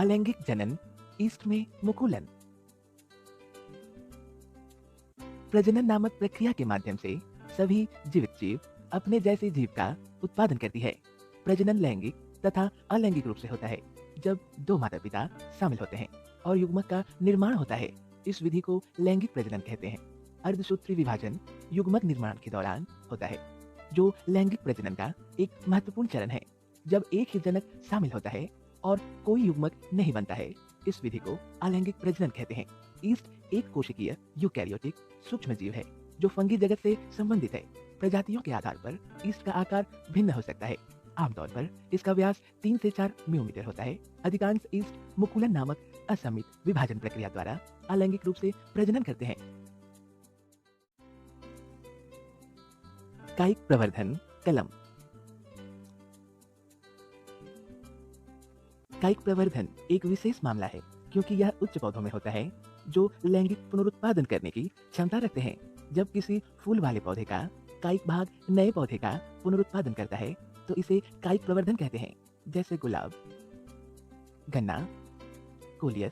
अलैंगिक जनन, ईस्ट में मुकुलन। प्रजनन नामक प्रक्रिया के माध्यम से सभी जीवित जीव अपने जैसे जीव का उत्पादन करती है। प्रजनन लैंगिक तथा अलैंगिक रूप से होता है जब दो माता पिता शामिल होते हैं और युग्मक का निर्माण होता है। इस विधि को लैंगिक प्रजनन कहते हैं। अर्धसूत्री विभाजन युग्मक निर्माण के दौरान होता है, जो लैंगिक प्रजनन का एक महत्वपूर्ण चरण है। जब एक ही जनक शामिल होता है और कोई युग्मक नहीं बनता है, इस विधि को अलैंगिक प्रजनन कहते हैं। ईस्ट एक कोशिकीय यूकैरियोटिक सूक्ष्म जीव है जो फंगी जगत से संबंधित है। प्रजातियों के आधार पर ईस्ट का आकार भिन्न हो सकता है। आमतौर पर इसका व्यास 3 से 4 मिलीमीटर होता है। अधिकांश ईस्ट मुकुलन नामक असमित विभाजन प्रक्रिया द्वारा अलैंगिक रूप से प्रजनन करते हैं। कायिक प्रवर्धन कलम। कायिक प्रवर्धन एक विशेष मामला है क्योंकि यह उच्च पौधों में होता है जो लैंगिक पुनरुत्पादन करने की क्षमता रखते हैं। जब किसी फूल वाले पौधे का कायिक भाग नए पौधे का पुनरुत्पादन करता है तो इसे कायिक प्रवर्धन कहते हैं। जैसे गुलाब, गन्ना, कोलियस,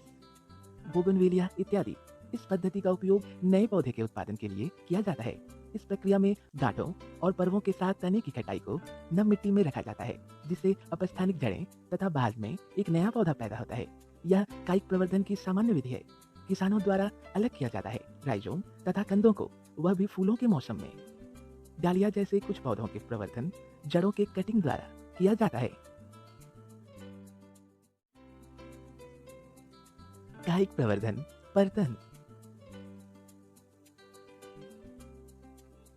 बोगनवेलिया इत्यादि। इस पद्धति का उपयोग नए पौधे के उत्पादन के लिए किया जाता है। इस प्रक्रिया में गांठों और पर्वों के साथ तने की कटाई को नम मिट्टी में रखा जाता है, जिससे अपस्थानिक जड़ें तथा बाद में एक नया पौधा पैदा होता है। यह कायिक प्रवर्धन की सामान्य विधि है। किसानों द्वारा अलग किया जाता है राइजोम तथा कंदों को, वह भी फूलों के मौसम में। डालिया जैसे कुछ पौधों के प्रवर्धन जड़ों के कटिंग द्वारा किया जाता है। कायिक प्रवर्धन पर्तन।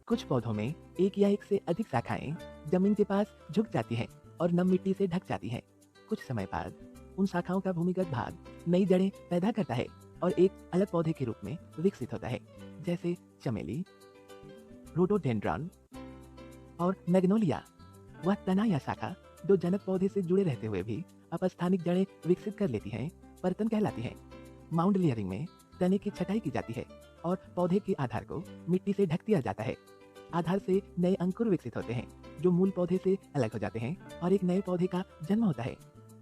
कुछ पौधों में एक या एक से अधिक शाखाएं जमीन के पास झुक जाती हैं और नम मिट्टी से ढक जाती हैं। कुछ समय बाद उन शाखाओं का भूमिगत भाग नई जड़ें पैदा करता है और एक अलग पौधे के रूप में विकसित होता है। जैसे चमेली, रोडोडेंड्रॉन और मैग्नोलिया। वह तना या शाखा जो जनक पौधे से जुड़े रहते हुए भी अपस्थानिक जड़ें विकसित कर लेती हैं, पर्तन कहलाती हैं। माउंड लेयरिंग में तने की छटाई की जाती है और पौधे के आधार को मिट्टी से ढक दिया जाता है। आधार से नए अंकुर विकसित होते हैं जो मूल पौधे से अलग हो जाते हैं और एक नए पौधे का जन्म होता है।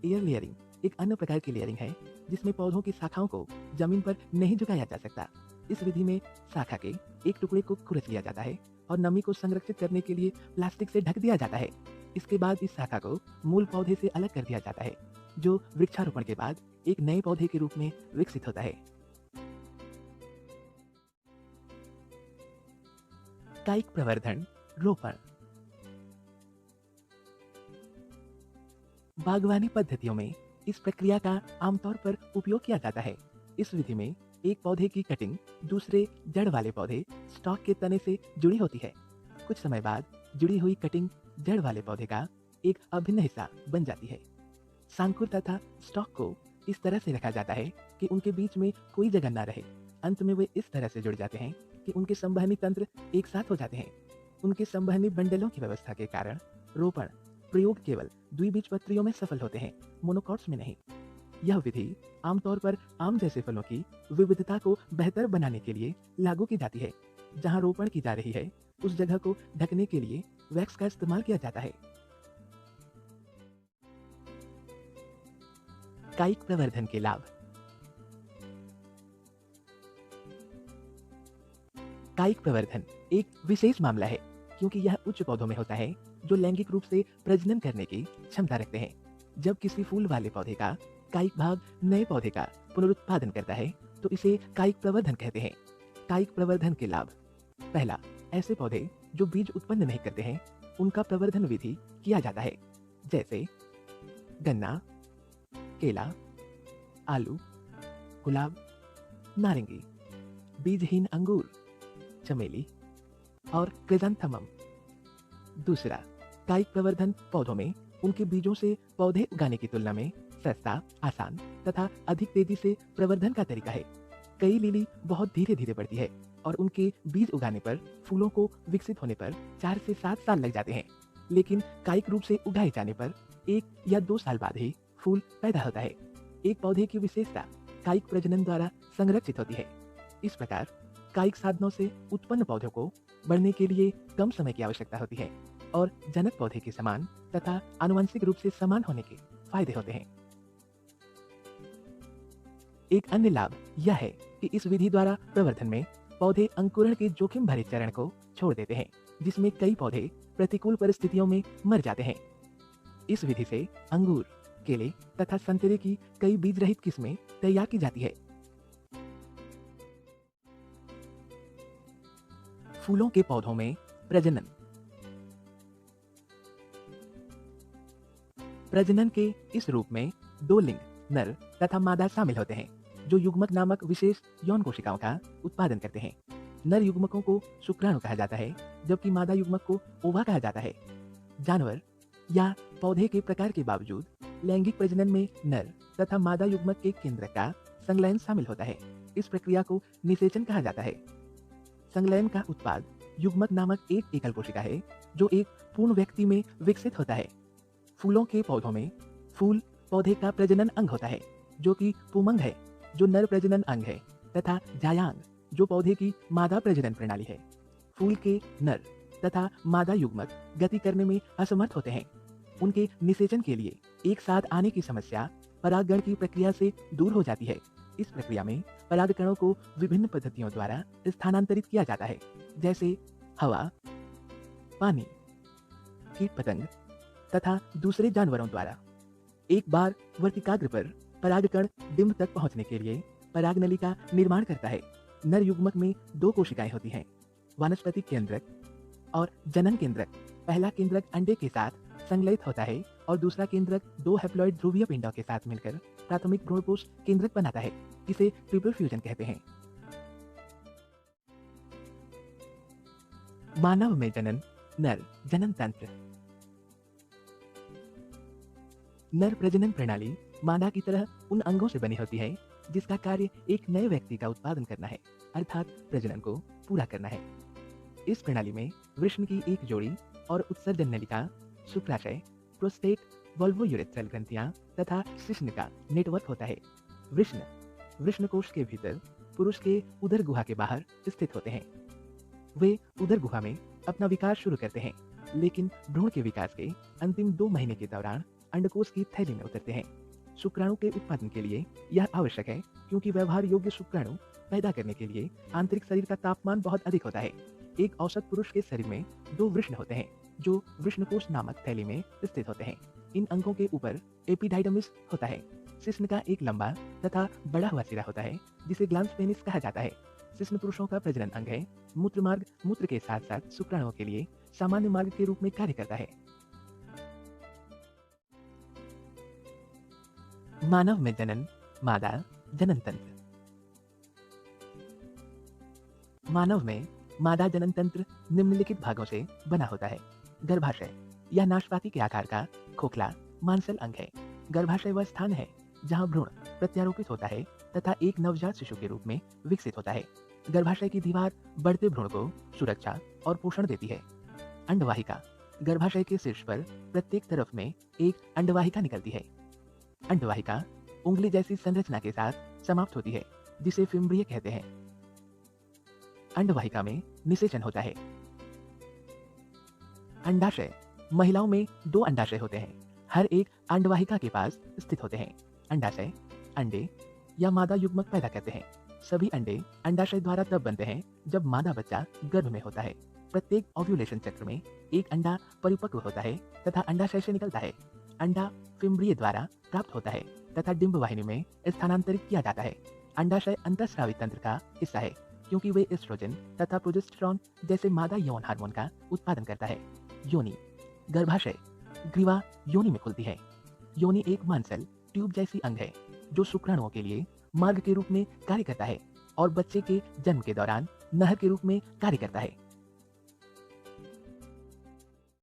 एयर लेयरिंग एक अन्य प्रकार की लेयरिंग है जिसमें पौधों की शाखाओं को जमीन पर नहीं झुकाया जा सकता। इस विधि में शाखा के एक टुकड़े को खुरच लिया जाता है और नमी को संरक्षित करने के लिए प्लास्टिक से ढक दिया जाता है। इसके बाद इस शाखा को मूल पौधे से अलग कर दिया जाता है, जो वृक्षारोपण के बाद एक नए पौधे के रूप में विकसित होता है। कायिक प्रवर्धन रोपण। बागवानी पद्धतियों में इस प्रक्रिया का आमतौर पर उपयोग किया जाता है। इस विधि में एक पौधे की कटिंग दूसरे जड़ वाले पौधे स्टॉक के तने से जुड़ी होती है। कुछ समय बाद जुड़ी हुई कटिंग जड़ वाले पौधे का एक अभिन्न हिस्सा बन जाती है। सांकुर तथा स्टॉक को इस तरह से रखा जाता है कि उनके बीच में कोई जगह न रहे। अंत में वे इस तरह से जुड़ जाते हैं कि उनके संवहनी तंत्र एक साथ हो जाते हैं। उनके संवहनी बंडलों की व्यवस्था के कारण रोपण प्रयोग केवल द्विबीजपत्रियों में सफल होते हैं, मोनोकॉट्स में नहीं। यह विधि आमतौर पर आम जैसे फलों की विविधता को बेहतर बनाने के लिए लागू की जाती है। जहां रोपण की जा रही है उस जगह को ढकने के लिए वैक्स का इस्तेमाल किया जाता है। कायिक प्रवर्धन के लाभ। कायिक प्रवर्धन एक विशेष मामला है क्योंकि यह उच्च पौधों में होता है जो लैंगिक रूप से प्रजनन करने की क्षमता रखते हैं। जब किसी फूल वाले पौधे का कायिक भाग नए पौधे का पुनरुत्पादन करता है तो इसे कायिक प्रवर्धन कहते हैं। कायिक प्रवर्धन के लाभ। पहला, ऐसे पौधे जो बीज उत्पन्न नहीं करते हैं उनका प्रवर्धन विधि किया जाता है। जैसे गन्ना, केला, आलू, गुलाब, नारंगी, बीजहीन अंगूर, चमेली और क्रिसैंथेमम। दूसरा, कायिक प्रवर्धन पौधों में उनके बीजों से पौधे उगाने की तुलना में सस्ता, आसान तथा अधिक तेजी से प्रवर्धन का तरीका है। कई लिली बहुत धीरे धीरे बढ़ती है और उनके बीज उगाने पर फूलों को विकसित होने पर 4 से 7 साल लग जाते हैं, लेकिन कायिक रूप से उगाए जाने पर 1 या 2 साल बाद ही फूल पैदा होता है। एक पौधे की विशेषता कायिक प्रजनन द्वारा संरक्षित होती है। इस प्रकार कायिक साधनों से उत्पन्न पौधों को बढ़ने के लिए कम समय की आवश्यकता होती है और जनक पौधे के समान तथा आनुवंशिक रूप से समान होने के फायदे होते हैं। एक अन्य लाभ यह है कि इस विधि द्वारा प्रवर्धन में पौधे अंकुरण के जोखिम भरे चरण को छोड़ देते हैं, जिसमें कई पौधे प्रतिकूल परिस्थितियों में मर जाते हैं। इस विधि से अंगूर, केले तथा संतरे की कई बीज रहित किस्में तैयार की जाती है। फूलों के पौधों में प्रजनन। प्रजनन के इस रूप में दो लिंग, नर तथा मादा शामिल होते हैं, जो युग्मक नामक विशेष यौन कोशिकाओं का उत्पादन करते हैं। नर युग्मकों को शुक्राणु कहा जाता है, जबकि मादा युग्मक को ओवा कहा जाता है। जानवर या पौधे के प्रकार के बावजूद लैंगिक प्रजनन में नर तथा मादा युग्मक के केंद्रक का संलयन शामिल होता है। इस प्रक्रिया को निषेचन कहा जाता है। संलयन का उत्पाद युग्मक नामक एक एकल कोशिका है, जो एक पूर्ण व्यक्ति में विकसित होता है। फूलों के पौधों में फूल पौधे का प्रजनन अंग होता है, जो कि पुमंग है, जो नर प्रजनन अंग है, तथा जायांग, जो पौधे की मादा प्रजनन प्रणाली है। फूल के नर तथा मादा युग्मक गति करने में असमर्थ होते हैं। उनके निषेचन के लिए एक साथ आने की समस्या परागण की प्रक्रिया से दूर हो जाती है। इस प्रक्रिया में परागकणों को विभिन्न पद्धतियों द्वारा स्थानांतरित किया जाता है, जैसे हवा, पानी, कीट पतंग तथा दूसरे जानवरों द्वारा। एक बार वर्तिकाग्र पर परागकण डिंब तक पहुंचने के लिए परागनली का निर्माण करता है। नर युग्मक में दो कोशिकाएं होती हैं, वानस्पतिक केंद्रक और जनन केंद्रक। पहला केंद्रक अंडे के साथ संलयित होता है और दूसरा केंद्रक दो हैप्लॉइड ध्रुवीय पिंडों के साथ मिलकर प्राथमिक भ्रूणपोष केंद्रक बनाता है। इसे ट्रिपल फ्यूजन कहते हैं। मानव में जनन, नर जनन तंत्र। नर प्रजनन प्रणाली मादा की तरह उन अंगों से बनी होती है जिसका कार्य एक नए व्यक्ति का उत्पादन करना है, अर्थात प्रजनन को पूरा करना है। इस प्रणाली में वृषण की एक जोड़ी और उत्सर्जन नलिका, शुक्राशय, प्रोस्टेट, वल्वोयूरेथ्रल ग्रंथियां तथा शिश्न का नेटवर्क होता है। वृषण कोश के भीतर पुरुष के उदर गुहा के बाहर स्थित होते हैं। वे उदर गुहा में अपना विकास शुरू करते हैं, लेकिन भ्रूण के विकास के अंतिम 2 महीने के दौरान अंडकोश की थैली में उतरते हैं। शुक्राणु के उत्पादन के लिए यह आवश्यक है, क्योंकि व्यवहार योग्य शुक्राणु पैदा करने के लिए आंतरिक शरीर का तापमान बहुत अधिक होता है। एक औसत पुरुष के शरीर में 2 वृषण होते हैं, जो वृषणकोश नामक थैली में स्थित होते हैं। इन अंगों के ऊपर एपिडाइडमिस होता है। शिश्न का एक लंबा तथा बड़ा हुआ सिरा होता है, जिसे ग्लांस पेनिस कहा जाता है। शिश्न पुरुषों का प्रजनन अंग है। मूत्र मार्ग मूत्र के साथ साथ शुक्राणुओं के लिए सामान्य मार्ग के रूप में कार्य करता है। मानव में जनन, मादा जनन तंत्र। मानव में मादा जनन तंत्र निम्नलिखित भागों से बना होता है। गर्भाशय, यह नाशपाती के आकार का खोखला मांसल अंग है। गर्भाशय वह स्थान है जहां भ्रूण प्रत्यारोपित होता है तथा एक नवजात शिशु के रूप में विकसित होता है। गर्भाशय की दीवार बढ़ते भ्रूण को सुरक्षा और पोषण देती है। अंडवाहिका, गर्भाशय के शीर्ष पर प्रत्येक तरफ में एक अंडवाहिका निकलती है। अंडवाहिका उंगली जैसी संरचना के साथ समाप्त होती है, जिसे फिम्ब्रिय कहते हैं। अंडवाहिका में निषेचन होता है। अंडाशय, महिलाओं में 2 अंडाशय होते हैं, हर एक अंडवाहिका के पास स्थित होते हैं। अंडाशय अंडे या मादा युग्मक पैदा करते हैं। सभी अंडे अंडाशय द्वारा तब बनते हैं जब मादा बच्चा गर्भ में होता है। प्रत्येक ओव्यूलेशन चक्र में एक अंडा परिपक्व होता है तथा अंडाशय से निकलता है। अंडा फिम्ब्रिय द्वारा प्राप्त होता है तथा डिंब वाहिनी में स्थानांतरित किया जाता है। अंडाशय अंतःस्रावी तंत्र का हिस्सा है, क्योंकि वे एस्ट्रोजन तथा प्रोजेस्टेरॉन जैसे मादा यौन हार्मोन का उत्पादन करता है। योनि, गर्भाशय ग्रीवा योनि में खुलती है। योनि एक मांसल ट्यूब जैसी अंग है, जो शुक्राणुओं के लिए मार्ग के रूप में कार्य करता है और बच्चे के जन्म के दौरान नहर के रूप में कार्य करता है।